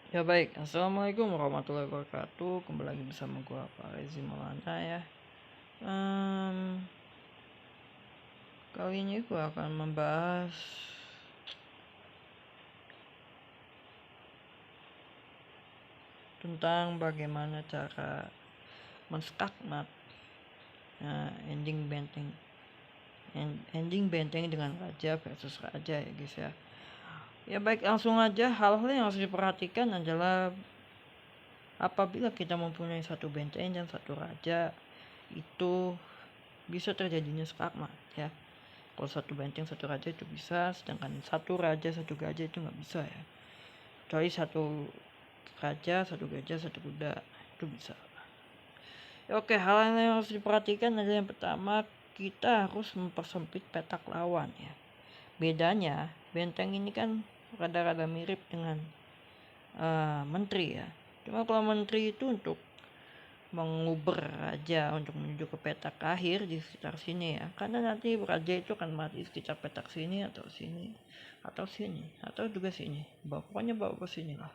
Ya baik, assalamualaikum warahmatullahi wabarakatuh. Kembali lagi bersama gua Pak Rezi Maulana ya. Em, Kali ini gua akan membahas tentang bagaimana cara menskakmat ending benteng, ending benteng dengan raja versus raja ya guys ya. Ya baik, langsung aja. Hal-hal yang harus diperhatikan adalah apabila kita mempunyai satu benteng dan satu raja, itu bisa terjadinya skakmat ya. Kalau satu benteng satu raja itu bisa, sedangkan satu raja satu gajah itu nggak bisa ya. Kecuali satu raja satu gajah satu kuda itu bisa. Ya, oke, hal yang harus diperhatikan adalah yang pertama, kita harus mempersempit petak lawan ya. Bedanya benteng ini kan rada-rada mirip dengan menteri ya. Cuma kalau menteri itu untuk menguber raja untuk menuju ke petak akhir di sekitar sini ya, karena nanti raja itu akan mati di sekitar petak sini atau sini atau sini atau juga sini, pokoknya bawa ke sini lah,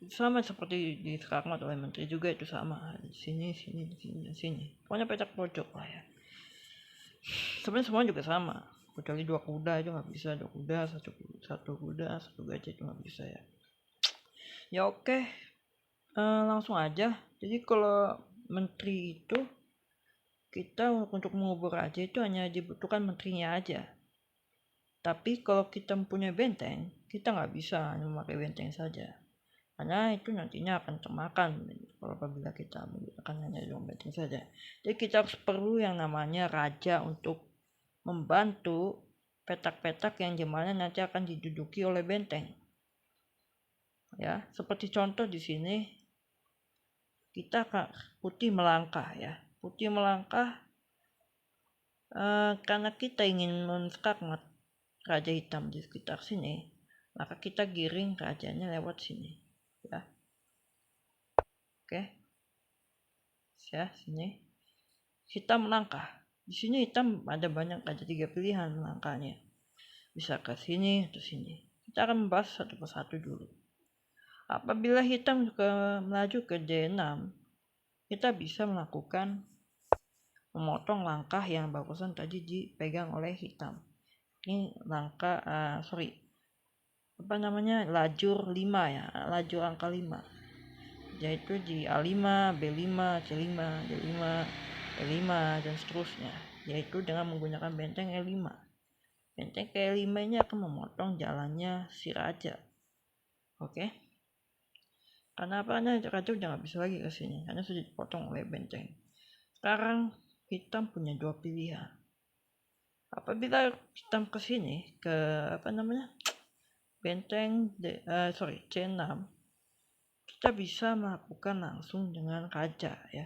sama seperti di sekarang oleh menteri juga itu sama, di sini sini sini sini, pokoknya petak pojok lah ya. Sebenarnya semua juga sama kecuali dua kuda itu nggak bisa, dua kuda satu kuda satu gajah itu nggak bisa ya. Ya oke, langsung aja. Jadi kalau menteri itu, kita untuk mengubur raja itu hanya dibutuhkan menterinya aja. Tapi kalau kita mempunyai benteng, kita nggak bisa hanya memakai benteng saja, karena itu nantinya akan termakan kalau apabila kita menggunakan hanya dua benteng saja. Jadi kita harus perlu yang namanya raja untuk membantu petak-petak yang dimana nanti akan diduduki oleh benteng. Ya, seperti contoh di sini kita putih melangkah ya. Putih melangkah karena kita ingin menskakmat raja hitam di sekitar sini, maka kita giring rajanya lewat sini ya. Oke ya, sini hitam melangkah. Di sini hitam ada banyak, ada 3 pilihan melangkahnya, bisa ke sini atau sini. Kita akan membahas satu persatu dulu. Apabila hitam melaju ke D6, kita bisa melakukan memotong langkah yang barusan tadi dipegang oleh hitam. Ini langkah lajur 5 ya, lajur angka 5, yaitu di A5, B5, C5, D5, E5 dan seterusnya, yaitu dengan menggunakan benteng E5. Benteng E5 ini akan memotong jalannya si raja. Oke, karena apa? Karena raja udah nggak bisa lagi ke sini karena sudah dipotong oleh benteng. Sekarang hitam punya dua pilihan. Apabila hitam ke sini ke benteng C6, kita bisa melakukan langsung dengan raja ya.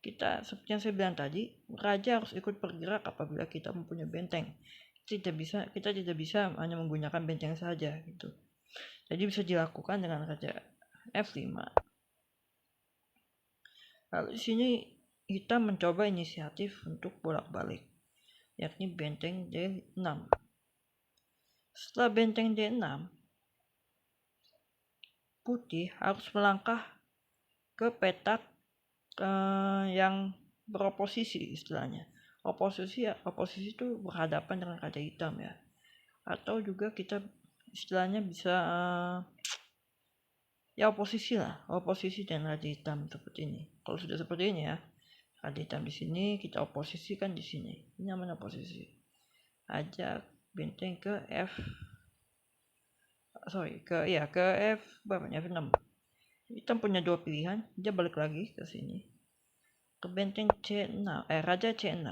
Kita seperti yang saya bilang tadi, raja harus ikut bergerak apabila kita mempunyai benteng. Kita tidak bisa hanya menggunakan benteng saja gitu. Jadi bisa dilakukan dengan raja F5. Lalu di sini kita mencoba inisiatif untuk bolak-balik, yakni benteng D6. Setelah benteng D6, putih harus melangkah ke petak yang beroposisi istilahnya. Oposisi itu berhadapan dengan raja hitam ya. Atau juga kita istilahnya bisa ya oposisi lah, oposisi dengan raja hitam seperti ini. Kalau sudah seperti ini ya, raja hitam di sini, kita oposisikan di sini. Ini namanya oposisi. Ajak benteng ke F berapa ya, F6. Hitam punya dua pilihan, dia balik lagi ke sini ke benteng C6, raja C6.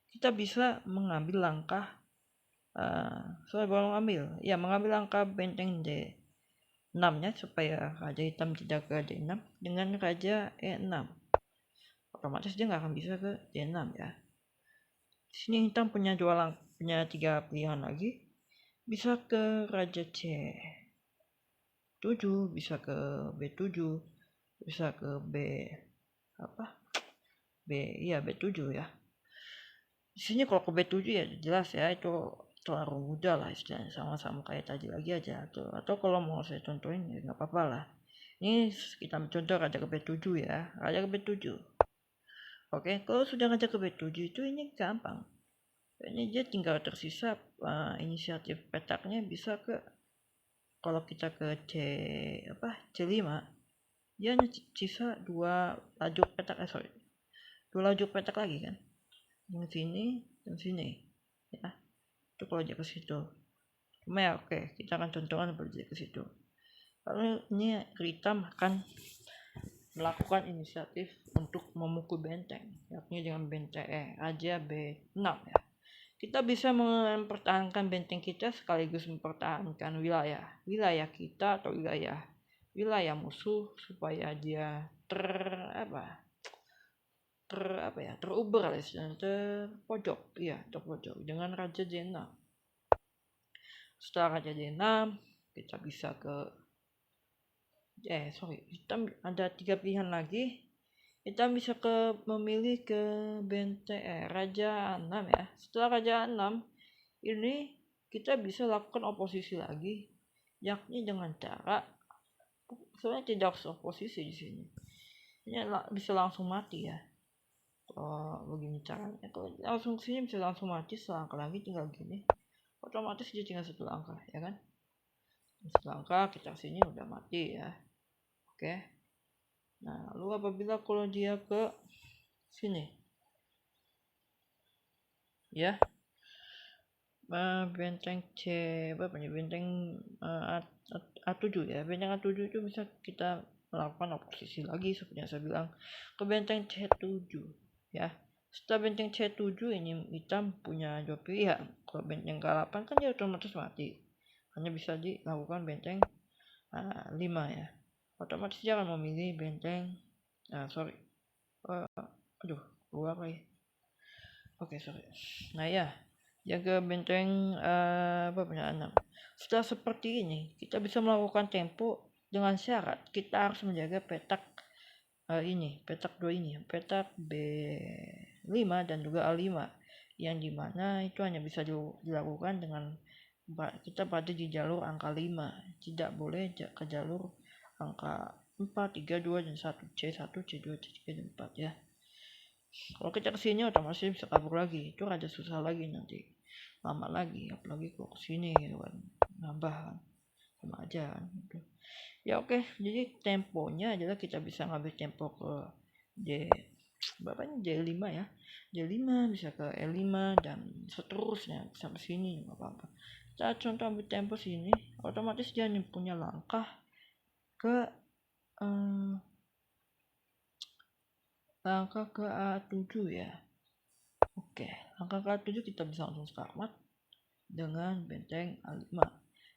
Kita bisa mengambil langkah mengambil langkah benteng D6 nya supaya raja hitam tidak ke D6 dengan raja E6. Otomatis dia nggak akan bisa ke D6 ya. Di sini hitam punya tiga pilihan lagi. Bisa ke raja C7, bisa ke B7, bisa ke B7 ya. Di sini kalau ke B7 ya jelas ya, itu terlalu mudah lah istilahnya, sama-sama kayak tadi lagi aja tuh. Atau kalau mau saya contohin ya nggak apa-apa lah. Ini kita contoh raja ke B7 ya, raja ke B7. Oke, kalau sudah raja ke B7 itu ini gampang. Ini dia tinggal tersisa inisiatif petaknya bisa ke, kalau kita ke C5, dia hanya sisa dua lajur petak lagi kan, yang sini dan sini ya. Itu kalau dia ke situ. Cuma ya oke, kita akan contohkan berarti ke situ. Lalu ini hitam akan melakukan inisiatif untuk memukul benteng, yakni dengan benteng raja B6 ya. Kita bisa mempertahankan benteng kita sekaligus mempertahankan wilayah kita atau wilayah musuh supaya dia teruber terpojok dengan raja D6. Setelah raja D6 kita bisa ke kita ada 3 pilihan lagi. Kita bisa memilih ke benteng raja 6 ya. Setelah raja 6 ini kita bisa lakukan oposisi lagi, yakni dengan cara sebenarnya tidak harus oposisi di sini. Ini bisa langsung mati ya. Kalau begini caranya, kalau langsung sini bisa langsung mati, selangkah lagi tinggal gini. Otomatis dia tinggal 1 langkah ya kan. 1 langkah kita sini udah mati ya. Oke. Nah, lalu apabila kalau dia ke sini ya, benteng benteng A7 ya, benteng A7 itu bisa kita melakukan oposisi lagi seperti yang saya bilang ke benteng C7 ya. Setelah benteng C7 ini hitam punya 2 pilihan. Kalau benteng K8 kan dia otomatis mati, hanya bisa dilakukan benteng 5 ya. Otomatis dia akan memilih benteng keluar ya. Oke, sorry. Nah ya, jaga benteng 6. Setelah seperti ini, kita bisa melakukan tempo dengan syarat kita harus menjaga petak petak 2 ini, petak B5 dan juga A5, yang dimana itu hanya bisa dilakukan dengan kita berada di jalur angka 5, tidak boleh ke jalur angka 4, 3, 2, dan 1, C1, C2, C3, dan 4 ya. Kalau kita kesini otomatis bisa kabur lagi, itu rada susah lagi nanti, lama lagi, apalagi kalau kesini gitu kan, nambah kan, sama aja kan gitu. Ya oke, jadi temponya adalah kita bisa ngambil tempo ke J5 ya, J5 bisa ke E5 dan seterusnya sampai sini nggak apa-apa. Kita contoh ambil tempo sini, otomatis dia punya langkah ke A7 ya. Oke, langkah ke A7 kita bisa langsung start dengan benteng A5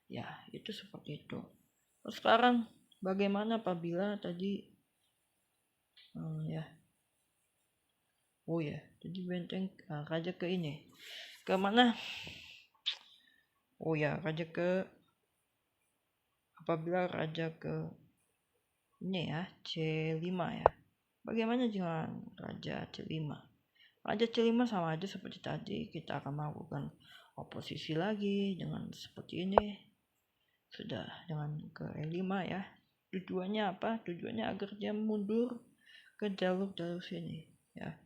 ya, itu seperti itu. Terus sekarang bagaimana apabila tadi jadi benteng raja ke ini ke mana? Raja ke, apabila raja ke ini ya, C5 ya. Bagaimana dengan raja C5? Raja C5 sama aja seperti tadi, kita akan melakukan oposisi lagi dengan seperti ini. Sudah dengan ke E5 ya. Tujuannya apa? Tujuannya agar dia mundur ke jalur sini ya.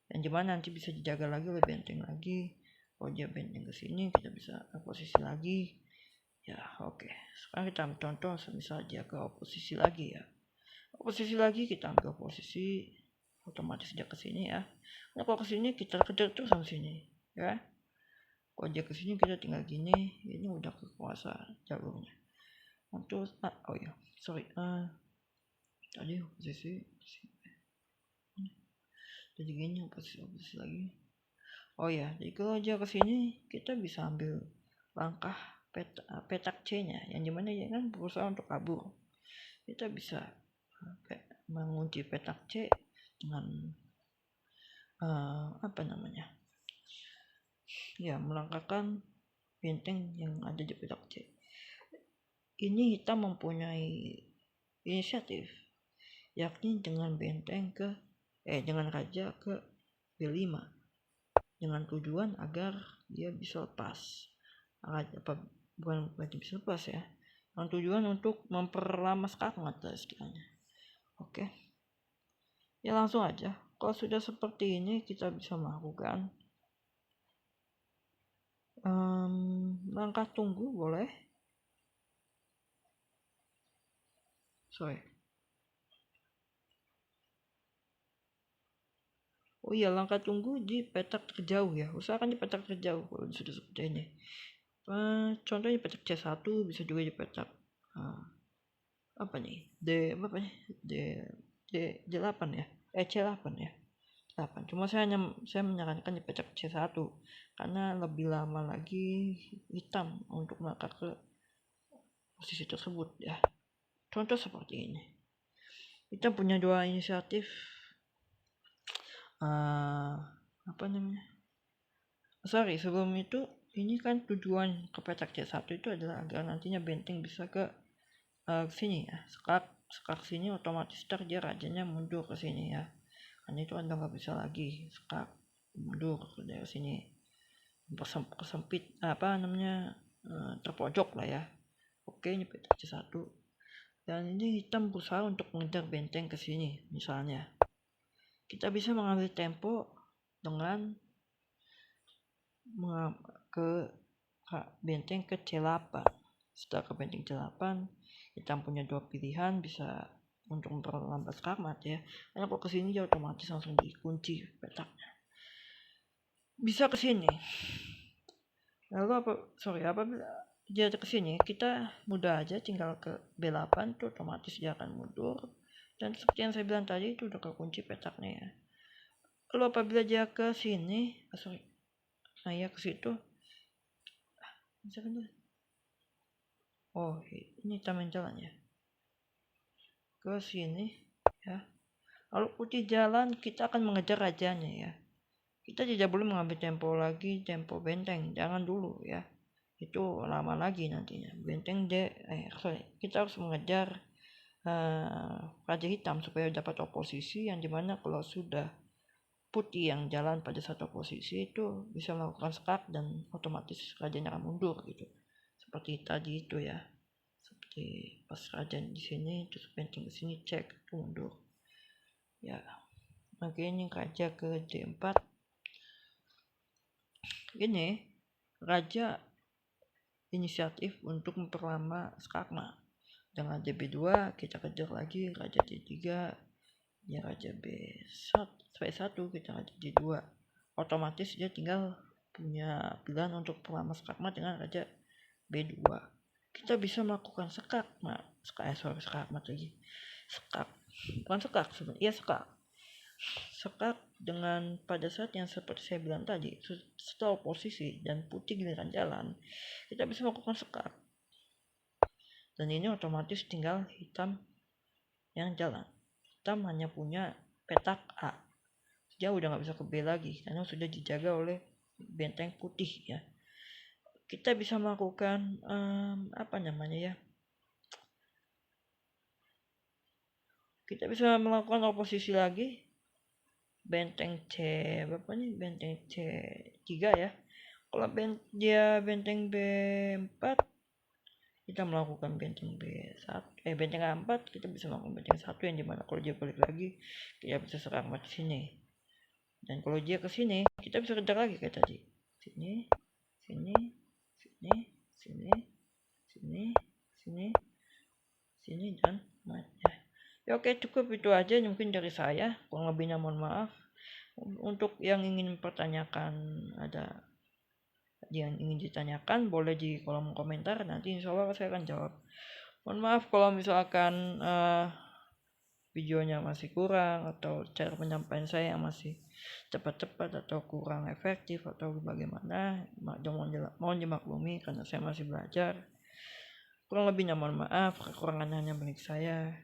Yang dimana nanti bisa dijaga lagi oleh benteng lagi. Kalau dia benteng ke sini kita bisa oposisi lagi. Ya oke. Sekarang kita ambil contoh misal dia ke oposisi lagi ya. Oposisi lagi kita ambil posisi, otomatis dia ke sini ya. Nah kalau ke sini kita kejar terus sama sini ya. Kalau dia ke sini kita tinggal gini, ini udah kekuasa jalurnya. Terus tadi posisi jadi gini, posisi lagi. Jadi kalau dia ke sini kita bisa ambil langkah petak C-nya, yang dimana dia kan berusaha untuk kabur. Kita bisa mengunci petak C dengan melangkahkan benteng yang ada di petak C. Ini hitam mempunyai inisiatif, yakni dengan dengan raja ke B5, dengan tujuan agar dia bisa lepas bukan berarti bisa lepas ya, yang tujuan untuk memperlama skakmat istilahnya. Oke, ya langsung aja. Kalau sudah seperti ini kita bisa melakukan langkah tunggu boleh. Oh iya, langkah tunggu di petak terjauh ya. Usahakan di petak terjauh kalau sudah seperti ini. Contohnya petak C1, bisa juga di petak apa nih? D8 ya. C8 ya. 8. Cuma saya menyarankan di petak C1 karena lebih lama lagi hitam untuk melangkah ke posisi tersebut ya. Contoh seperti ini. Kita punya dua inisiatif sebelum itu ini kan tujuan ke petak C1 itu adalah agar nantinya benteng bisa ke sini ya, skak sini otomatis dia rajanya mundur ke sini ya, karena itu Anda nggak bisa lagi skak mundur dari sini, kesempit terpojok lah ya. Oke, ini petak C1 dan ini hitam berusaha untuk mengejar benteng ke sini. Misalnya kita bisa mengambil tempo dengan ke benteng ke C8. Setelah ke benteng C8 kita punya dua pilihan, bisa untuk memperlambat skakmat ya, karena kalau kesini dia otomatis langsung dikunci petaknya. Bisa kesini, lalu apabila dia kesini kita mudah aja tinggal ke B8 tuh otomatis dia akan mundur, dan seperti yang saya bilang tadi itu udah kekunci petaknya ya. Lalu apabila dia ke sini ke situ ini taman jalan ya, ke sini ya. Lalu putih jalan, kita akan mengejar rajanya ya. Kita tidak boleh mengambil tempo benteng, jangan dulu ya, itu lama lagi nantinya. Benteng kita harus mengejar raja hitam supaya dapat oposisi, yang dimana kalau sudah putih yang jalan pada satu posisi itu bisa melakukan skak dan otomatis rajanya akan mundur gitu, seperti tadi itu ya. Seperti pas raja di sini terus benteng ke sini cek itu mundur ya. Makanya raja ke D4 ini raja inisiatif untuk memperlama skakmat. Dengan DB2 kita kejar lagi raja D3 ya, raja B1 kita raja D2, otomatis dia tinggal punya pilihan untuk perlama skakmat dengan raja B2. Kita bisa melakukan skak dengan pada saat yang seperti saya bilang tadi, setelah posisi dan putih giliran jalan kita bisa melakukan skak, dan ini otomatis tinggal hitam yang jalan. Hitam hanya punya petak A, dia udah nggak bisa ke B lagi karena sudah dijaga oleh benteng putih ya. Kita bisa melakukan kita bisa melakukan oposisi lagi benteng benteng C3 ya. Kalau benteng B4 kita melakukan benteng benteng A4 kita bisa melakukan benteng 1, yang dimana kalau dia balik lagi kita bisa serang di sini, dan kalau dia ke sini kita bisa kejar lagi kayak tadi, sini dan ya. Oke, cukup itu aja mungkin dari saya, kurang lebihnya mohon maaf. Untuk yang ingin pertanyakan, ada yang ingin ditanyakan boleh di kolom komentar, nanti insya Allah saya akan jawab. Mohon maaf kalau misalkan videonya masih kurang atau cara penyampaian saya masih cepat-cepat atau kurang efektif atau bagaimana, mohon dimaklumi karena saya masih belajar. Kurang lebihnya mohon maaf, kekurangan hanya milik saya,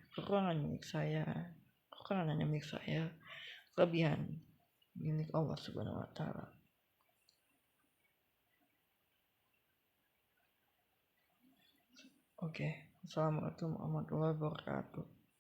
kelebihan milik Allah Subhanahu wa Ta'ala. Oke, assalamualaikum warahmatullahi wabarakatuh.